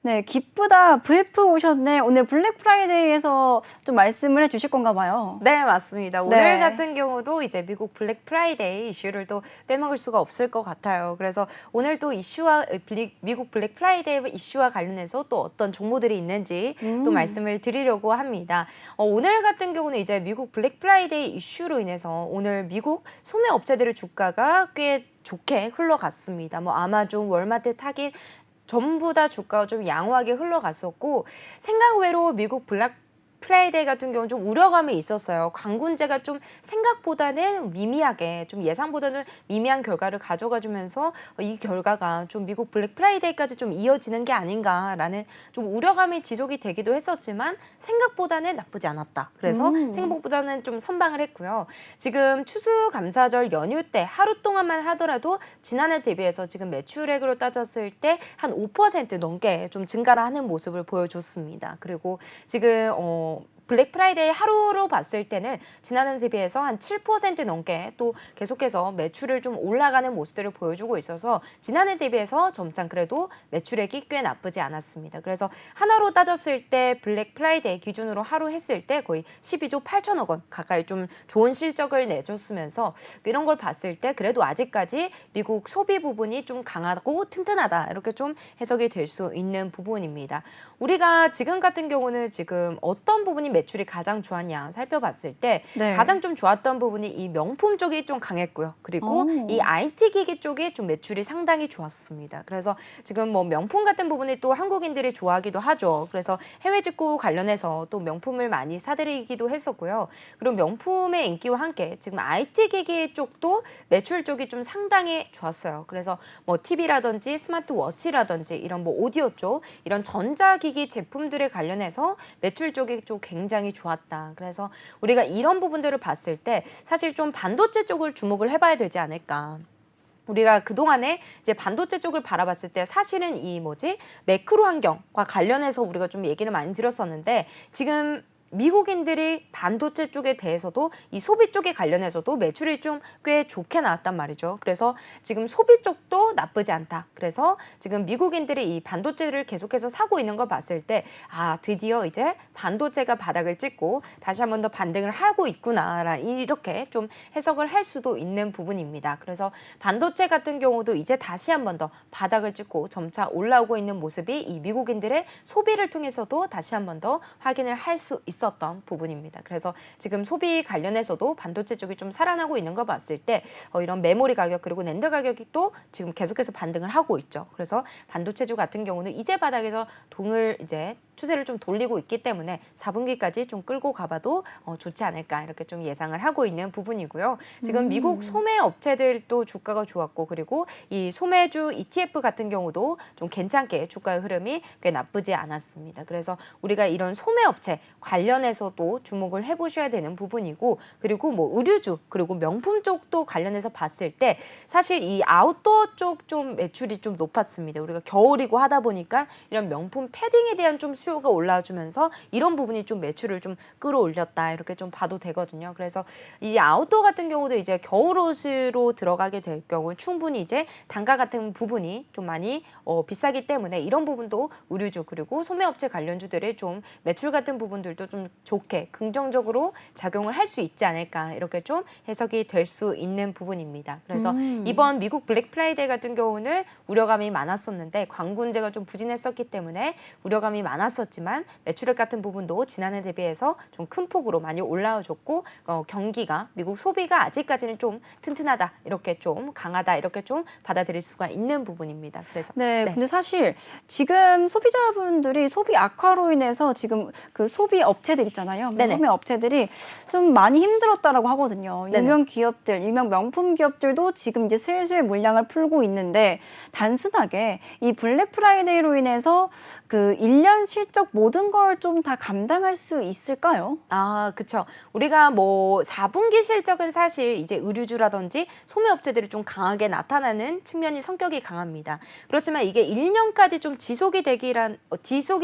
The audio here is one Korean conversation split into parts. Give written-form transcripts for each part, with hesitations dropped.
네, 기쁘다 VF 오셨네. 오늘 블랙 프라이데이에서 좀 말씀을 해주실 건가 봐요. 네, 맞습니다. 오늘 네. 같은 경우도 이제 미국 블랙 프라이데이 이슈를 또 빼먹을 수가 없을 것 같아요. 그래서 오늘 또 미국 블랙 프라이데이 이슈와 관련해서 또 어떤 정보들이 있는지 또 말씀을 드리려고 합니다. 오늘 같은 경우는 이제 미국 블랙 프라이데이 이슈로 인해서 오늘 미국 소매 업체들의 주가가 꽤 좋게 흘러갔습니다. 뭐 아마존, 월마트, 타깃 전부 다 주가가 좀 양호하게 흘러갔었고, 생각 외로 미국 블랙 프라이데이 같은 경우는 좀 우려감이 있었어요. 광군제가 좀 생각보다는 미미하게, 좀 예상보다는 미미한 결과를 가져가주면서 이 결과가 좀 미국 블랙 프라이데이까지 좀 이어지는 게 아닌가라는 좀 우려감이 지속이 되기도 했었지만 생각보다는 나쁘지 않았다. 그래서 생각보다는 좀 선방을 했고요. 지금 추수감사절 연휴 때 하루 동안만 하더라도 지난해 대비해서 지금 매출액으로 따졌을 때 한 5% 넘게 좀 증가를 하는 모습을 보여줬습니다. 그리고 지금 블랙 프라이데이 하루로 봤을 때는 지난해 대비해서 한 7% 넘게 또 계속해서 매출을 좀 올라가는 모습들을 보여주고 있어서 지난해 대비해서 점차 그래도 매출액이 꽤 나쁘지 않았습니다. 그래서 하나로 따졌을 때 블랙 프라이데이 기준으로 하루 했을 때 거의 12조 8천억 원 가까이 좀 좋은 실적을 내줬으면서 이런 걸 봤을 때 그래도 아직까지 미국 소비 부분이 좀 강하고 튼튼하다 이렇게 좀 해석이 될 수 있는 부분입니다. 우리가 지금 같은 경우는 지금 어떤 부분이 매출이 가장 좋았냐 살펴봤을 때 네. 가장 좀 좋았던 부분이 이 명품 쪽이 좀 강했고요. 그리고 이 IT 기기 쪽이 좀 매출이 상당히 좋았습니다. 그래서 지금 뭐 명품 같은 부분이 또 한국인들이 좋아하기도 하죠. 그래서 해외 직구 관련해서 또 명품을 많이 사들이기도 했었고요. 그리고 명품의 인기와 함께 지금 IT 기기 쪽도 매출 쪽이 좀 상당히 좋았어요. 그래서 뭐 TV라든지 스마트워치라든지 이런 뭐 오디오 쪽 이런 전자기기 제품들에 관련해서 매출 쪽이 좀 굉장히 좋았다. 그래서 우리가 이런 부분들을 봤을 때 사실 좀 반도체 쪽을 주목을 해봐야 되지 않을까. 우리가 그동안에 이제 반도체 쪽을 바라봤을 때 사실은 이 매크로 환경과 관련해서 우리가 좀 얘기를 많이 들었었는데 지금 미국인들이 반도체 쪽에 대해서도 이 소비 쪽에 관련해서도 매출이 좀 꽤 좋게 나왔단 말이죠. 그래서 지금 소비 쪽도 나쁘지 않다. 그래서 지금 미국인들이 이 반도체를 계속해서 사고 있는 걸 봤을 때 드디어 이제 반도체가 바닥을 찍고 다시 한 번 더 반등을 하고 있구나 이렇게 좀 해석을 할 수도 있는 부분입니다. 그래서 반도체 같은 경우도 이제 다시 한 번 더 바닥을 찍고 점차 올라오고 있는 모습이 이 미국인들의 소비를 통해서도 다시 한 번 더 확인을 할 수 있었던 부분입니다. 그래서 지금 소비 관련해서도 반도체 쪽이 좀 살아나고 있는 걸 봤을 때 이런 메모리 가격 그리고 낸드 가격이 또 지금 계속해서 반등을 하고 있죠. 그래서 반도체주 같은 경우는 이제 바닥에서 동을 이제 추세를 좀 돌리고 있기 때문에 4분기까지 좀 끌고 가봐도 좋지 않을까 이렇게 좀 예상을 하고 있는 부분이고요. 지금 미국 소매 업체들도 주가가 좋았고 그리고 이 소매주 ETF 같은 경우도 좀 괜찮게 주가의 흐름이 꽤 나쁘지 않았습니다. 그래서 우리가 이런 소매 업체 관련해서도 주목을 해보셔야 되는 부분이고 그리고 뭐 의류주 그리고 명품 쪽도 관련해서 봤을 때 사실 이 아웃도어 쪽 좀 매출이 좀 높았습니다. 우리가 겨울이고 하다 보니까 이런 명품 패딩에 대한 좀 수요가 올라와주면서 이런 부분이 좀 매출을 좀 끌어올렸다 이렇게 좀 봐도 되거든요. 그래서 이 아웃도어 같은 경우도 이제 겨울옷으로 들어가게 될 경우 충분히 이제 단가 같은 부분이 좀 많이 비싸기 때문에 이런 부분도 의류주 그리고 소매업체 관련주들의 좀 매출 같은 부분들도 좀 좋게 긍정적으로 작용을 할 수 있지 않을까 이렇게 좀 해석이 될 수 있는 부분입니다. 그래서 이번 미국 블랙 프라이데이 같은 경우는 우려감이 많았었는데 광군제가 좀 부진했었기 때문에 우려감이 많았었지만 매출액 같은 부분도 지난해 대비해서 좀 큰 폭으로 많이 올라와줬고 경기가 미국 소비가 아직까지는 좀 튼튼하다 이렇게 좀 강하다 이렇게 좀 받아들일 수가 있는 부분입니다. 그래서 네, 근데 사실 지금 소비자분들이 소비 악화로 인해서 지금 그 소비 업체들 있잖아요. 네네. 소매 업체들이 좀 많이 힘들었다라고 하거든요. 네네. 유명 기업들, 유명 명품 기업들도 지금 이제 슬슬 물량을 풀고 있는데 단순하게 이 블랙 프라이데이로 인해서 그 1년 실적 모든 걸 좀 다 감당할 수 있을까요? 아, 그쵸. 우리가 뭐 4분기 실적은 사실 이제 의류주라든지 소매업체들이 좀 강하게 나타나는 측면이 성격이 강합니다. 그렇지만 이게 1년까지 좀 지속이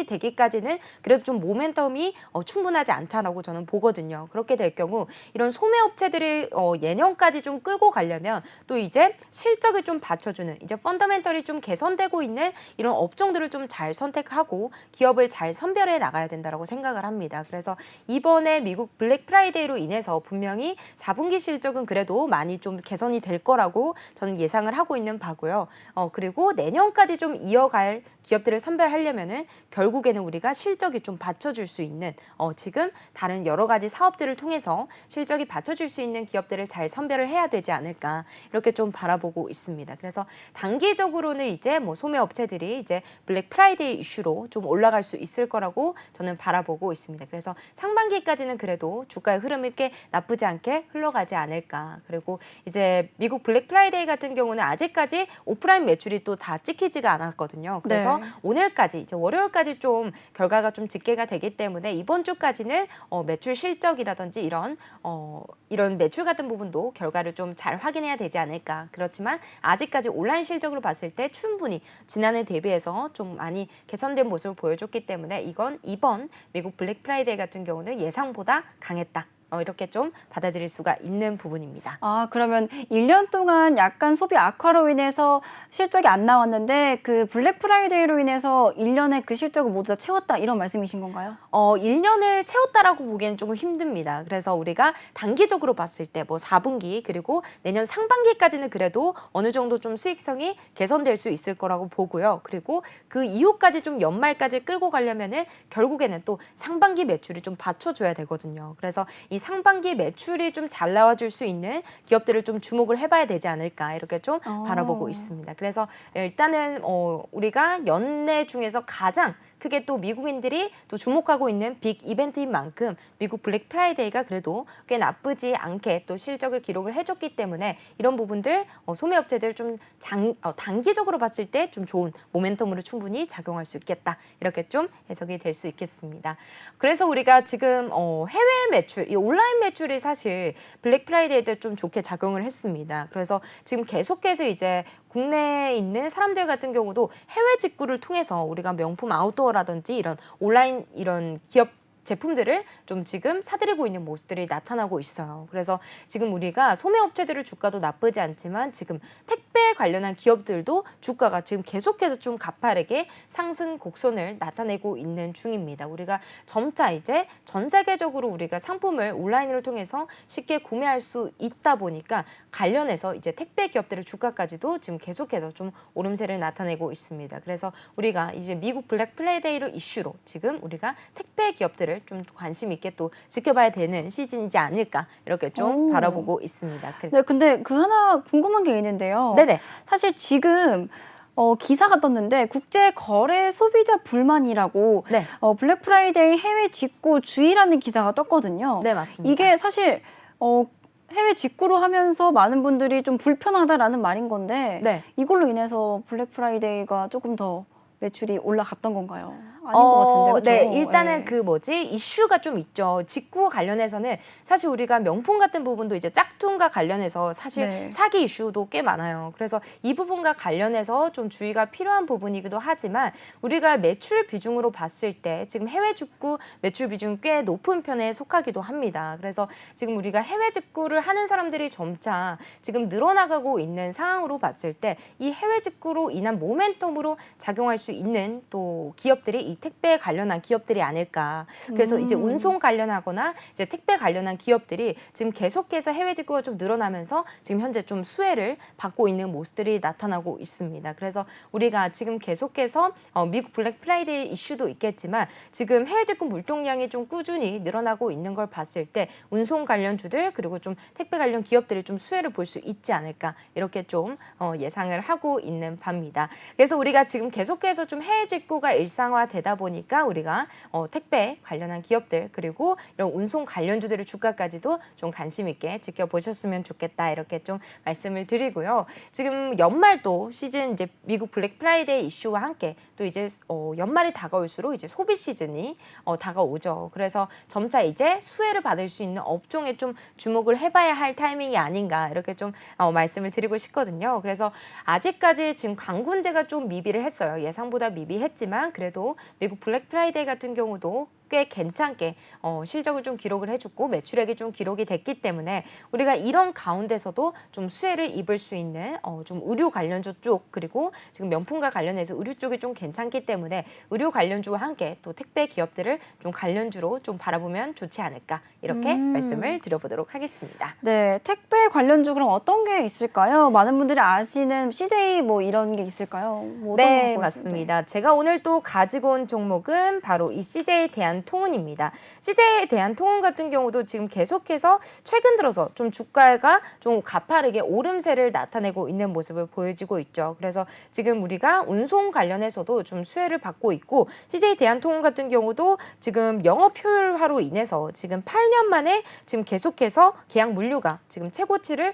되기까지는 그래도 좀 모멘텀이 충분하지 않다라고 저는 보거든요. 그렇게 될 경우 이런 소매업체들이 예년까지 좀 끌고 가려면 또 이제 실적을 좀 받쳐주는 이제 펀더멘털이 좀 개선되고 있는 이런 업종들을 좀 잘 선택하고 기업을 잘 선별해 나가야 된다라고 생각을 합니다. 그래서 이번에 미국 블랙 프라이데이로 인해서 분명히 4분기 실적은 그래도 많이 좀 개선이 될 거라고 저는 예상을 하고 있는 바고요. 그리고 내년까지 좀 이어갈 기업들을 선별하려면은 결국에는 우리가 실적이 좀 받쳐줄 수 있는 지금 다른 여러 가지 사업들을 통해서 실적이 받쳐줄 수 있는 기업들을 잘 선별을 해야 되지 않을까 이렇게 좀 바라보고 있습니다. 그래서 단기적으로는 이제 뭐 소매업체들이 이제 블랙 프라이데이 이슈로 좀 올라갈 수 있을 거라고 저는 바라보고 있습니다. 그래서 상반기까지는 그래도 주가의 흐름이 꽤 나쁘지 않게 흘러가지 않을까. 그리고 이제 미국 블랙 프라이데이 같은 경우는 아직까지 오프라인 매출이 또 다 찍히지가 않았거든요. 그래서 네. 오늘까지 이제 월요일까지 좀 결과가 좀 집계가 되기 때문에 이번 주까지는 매출 실적이라든지 이런 매출 같은 부분도 결과를 좀 잘 확인해야 되지 않을까. 그렇지만 아직까지 온라인 실적으로 봤을 때 충분히 지난해 대비해서 좀 많이 개선된 모습을 보여줬기 때문에 이번 미국 블랙 프라이데이 같은 경우는 예상보다 강했다. 이렇게 좀 받아들일 수가 있는 부분입니다. 아, 그러면 1년 동안 약간 소비 악화로 인해서 실적이 안 나왔는데 그 블랙 프라이데이로 인해서 1년에 그 실적을 모두 다 채웠다 이런 말씀이신 건가요? 1년을 채웠다라고 보기에는 조금 힘듭니다. 그래서 우리가 단기적으로 봤을 때 뭐 4분기 그리고 내년 상반기까지는 그래도 어느 정도 좀 수익성이 개선될 수 있을 거라고 보고요. 그리고 그 이후까지 좀 연말까지 끌고 가려면은 결국에는 또 상반기 매출이 좀 받쳐줘야 되거든요. 그래서 이 상반기 매출이 좀 잘 나와줄 수 있는 기업들을 좀 주목을 해봐야 되지 않을까 이렇게 좀 바라보고 있습니다. 그래서 일단은 우리가 연내 중에서 가장 크게 또 미국인들이 또 주목하고 있는 빅 이벤트인 만큼 미국 블랙 프라이데이가 그래도 꽤 나쁘지 않게 또 실적을 기록을 해줬기 때문에 이런 부분들 소매업체들 좀 단기적으로 봤을 때 좀 좋은 모멘텀으로 충분히 작용할 수 있겠다 이렇게 좀 해석이 될 수 있겠습니다. 그래서 우리가 지금 해외 매출, 이 온라인 매출이 사실 블랙 프라이데이 때 좀 좋게 작용을 했습니다. 그래서 지금 계속해서 이제 국내에 있는 사람들 같은 경우도 해외 직구를 통해서 우리가 명품 아웃도어라든지 이런 온라인 이런 기업 제품들을 좀 지금 사들이고 있는 모습들이 나타나고 있어요. 그래서 지금 우리가 소매업체들의 주가도 나쁘지 않지만 지금 택배 관련한 기업들도 주가가 지금 계속해서 좀 가파르게 상승 곡선을 나타내고 있는 중입니다. 우리가 점차 이제 전 세계적으로 우리가 상품을 온라인을 통해서 쉽게 구매할 수 있다 보니까 관련해서 이제 택배 기업들의 주가까지도 지금 계속해서 좀 오름세를 나타내고 있습니다. 그래서 우리가 이제 미국 블랙 프라이데이를 이슈로 지금 우리가 택배 기업들을 좀 관심 있게 또 지켜봐야 되는 시즌이지 않을까 이렇게 좀 바라보고 있습니다. 네, 근데 그 하나 궁금한 게 있는데요. 네네. 사실 지금 기사가 떴는데 국제 거래 소비자 불만이라고 네. 블랙 프라이데이 해외 직구 주의라는 기사가 떴거든요. 네, 맞습니다. 이게 사실 해외 직구로 하면서 많은 분들이 좀 불편하다라는 말인 건데 네. 이걸로 인해서 블랙 프라이데이가 조금 더 매출이 올라갔던 건가요? 아닌 것 같은데, 그렇죠? 네, 일단은 이슈가 좀 있죠. 직구 관련해서는 사실 우리가 명품 같은 부분도 이제 짝퉁과 관련해서 사실 네. 사기 이슈도 꽤 많아요. 그래서 이 부분과 관련해서 좀 주의가 필요한 부분이기도 하지만 우리가 매출 비중으로 봤을 때 지금 해외 직구 매출 비중 꽤 높은 편에 속하기도 합니다. 그래서 지금 우리가 해외 직구를 하는 사람들이 점차 지금 늘어나가고 있는 상황으로 봤을 때 이 해외 직구로 인한 모멘텀으로 작용할 수 있는 또 기업들이 이 택배 관련한 기업들이 아닐까. 그래서 이제 운송 관련하거나 이제 택배 관련한 기업들이 지금 계속해서 해외 직구가 좀 늘어나면서 지금 현재 좀 수혜를 받고 있는 모습들이 나타나고 있습니다. 그래서 우리가 지금 계속해서 미국 블랙 프라이데이 이슈도 있겠지만 지금 해외 직구 물동량이 좀 꾸준히 늘어나고 있는 걸 봤을 때 운송 관련주들 그리고 좀 택배 관련 기업들이 좀 수혜를 볼 수 있지 않을까 이렇게 좀 예상을 하고 있는 바입니다. 그래서 우리가 지금 계속해서 좀 해외 직구가 일상화되다 되다 보니까 우리가 택배 관련한 기업들 그리고 이런 운송 관련주들의 주가까지도 좀 관심 있게 지켜보셨으면 좋겠다 이렇게 좀 말씀을 드리고요. 지금 연말도 시즌 이제 미국 블랙 프라이데이 이슈와 함께 또 이제 연말이 다가올수록 이제 소비 시즌이 다가오죠. 그래서 점차 이제 수혜를 받을 수 있는 업종에 좀 주목을 해봐야 할 타이밍이 아닌가 이렇게 좀 말씀을 드리고 싶거든요. 그래서 아직까지 지금 광군제가 좀 미비를 했어요. 예상보다 미비했지만 그래도 미국 블랙 프라이데이 같은 경우도 꽤 괜찮게 실적을 좀 기록을 해줬고 매출액이 좀 기록이 됐기 때문에 우리가 이런 가운데서도 좀 수혜를 입을 수 있는 좀 의류 관련주 쪽 그리고 지금 명품과 관련해서 의류 쪽이 좀 괜찮기 때문에 의류 관련주와 함께 또 택배 기업들을 좀 관련주로 좀 바라보면 좋지 않을까 이렇게 말씀을 드려보도록 하겠습니다. 네, 택배 관련주 그럼 어떤 게 있을까요? 많은 분들이 아시는 CJ 뭐 이런 게 있을까요? 뭐 어떤 네, 거 맞습니다. 제가 오늘 또 가지고 온 종목은 바로 이 CJ 대한통운입니다. CJ 대한통운 같은 경우도 지금 계속해서 최근 들어서 좀 주가가 좀 가파르게 오름세를 나타내고 있는 모습을 보여지고 있죠. 그래서 지금 우리가 운송 관련해서도 좀 수혜를 받고 있고 CJ 대한통운 같은 경우도 지금 영업 효율화로 인해서 지금 8년 만에 지금 계속해서 계약 물류가 지금 최고치를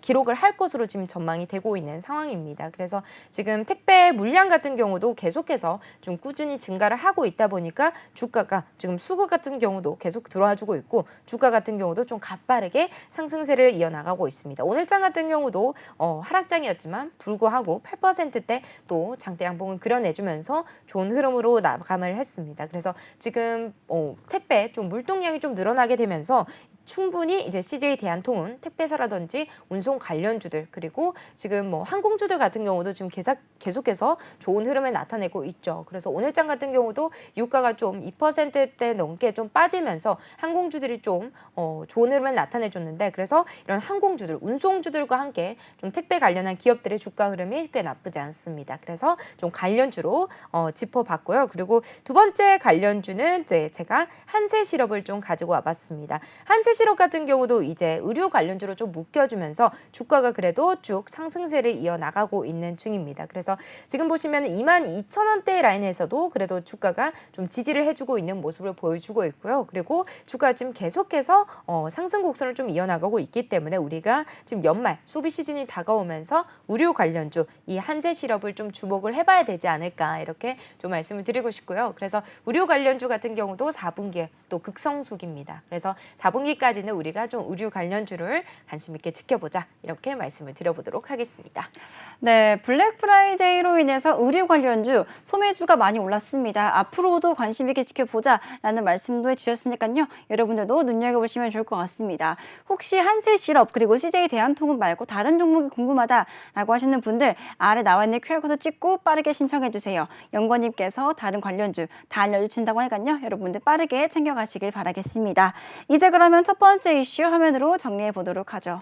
기록을 할 것으로 지금 전망이 되고 있는 상황입니다. 그래서 지금 택배 물량 같은 경우도 계속해서 좀 꾸준히 증가를 하고 있다 보니까 주가가 지금 수급 같은 경우도 계속 들어와주고 있고 주가 같은 경우도 좀 가파르게 상승세를 이어나가고 있습니다. 오늘장 같은 경우도 하락장이었지만 불구하고 8%대 또 장대 양봉을 그려내주면서 좋은 흐름으로 마감을 했습니다. 그래서 지금 택배 좀 물동량이 좀 늘어나게 되면서 충분히 이제 CJ 대한통운 택배사라든지 운송 관련주들 그리고 지금 뭐 항공주들 같은 경우도 지금 계속해서 좋은 흐름을 나타내고 있죠. 그래서 오늘장 같은 경우도 유가가 좀 2%대 넘게 좀 빠지면서 항공주들이 좀 좋은 흐름을 나타내줬는데 그래서 이런 항공주들, 운송주들과 함께 좀 택배 관련한 기업들의 주가 흐름이 꽤 나쁘지 않습니다. 그래서 좀 관련주로 짚어봤고요. 그리고 두 번째 관련주는 제가 한세 시럽을 좀 가지고 와봤습니다. 한세 시럽 같은 경우도 이제 의류 관련주로 좀 묶여주면서 주가가 그래도 쭉 상승세를 이어나가고 있는 중입니다. 그래서 지금 보시면 22,000원대 라인에서도 그래도 주가가 좀 지지를 해주고 있는 모습을 보여주고 있고요. 그리고 주가가 지금 계속해서 상승 곡선을 좀 이어나가고 있기 때문에 우리가 지금 연말 소비 시즌이 다가오면서 의류 관련주 이 한세 시럽을 좀 주목을 해봐야 되지 않을까 이렇게 좀 말씀을 드리고 싶고요. 그래서 의류 관련주 같은 경우도 4분기에 또 극성수기입니다. 그래서 4분기까지는 우리가 좀 의류 관련주를 관심 있게 지켜보자 이렇게 말씀을 드려보도록 하겠습니다. 네, 블랙 프라이데이로 인해서 의류 관련주 소매주가 많이 올랐습니다. 앞으로도 관심 있게 지켜보자라는 말씀도 해주셨으니까요. 여러분들도 눈여겨보시면 좋을 것 같습니다. 혹시 한세실업 그리고 CJ 대한통운 말고 다른 종목이 궁금하다라고 하시는 분들 아래 나와 있는 QR코드 찍고 빠르게 신청해주세요. 연구원님께서 다른 관련주 다 알려주신다고 하니까요. 여러분들 빠르게 챙겨가시길 바라겠습니다. 이제 그러면 첫 번째 이슈 화면으로 정리해 보도록 하죠.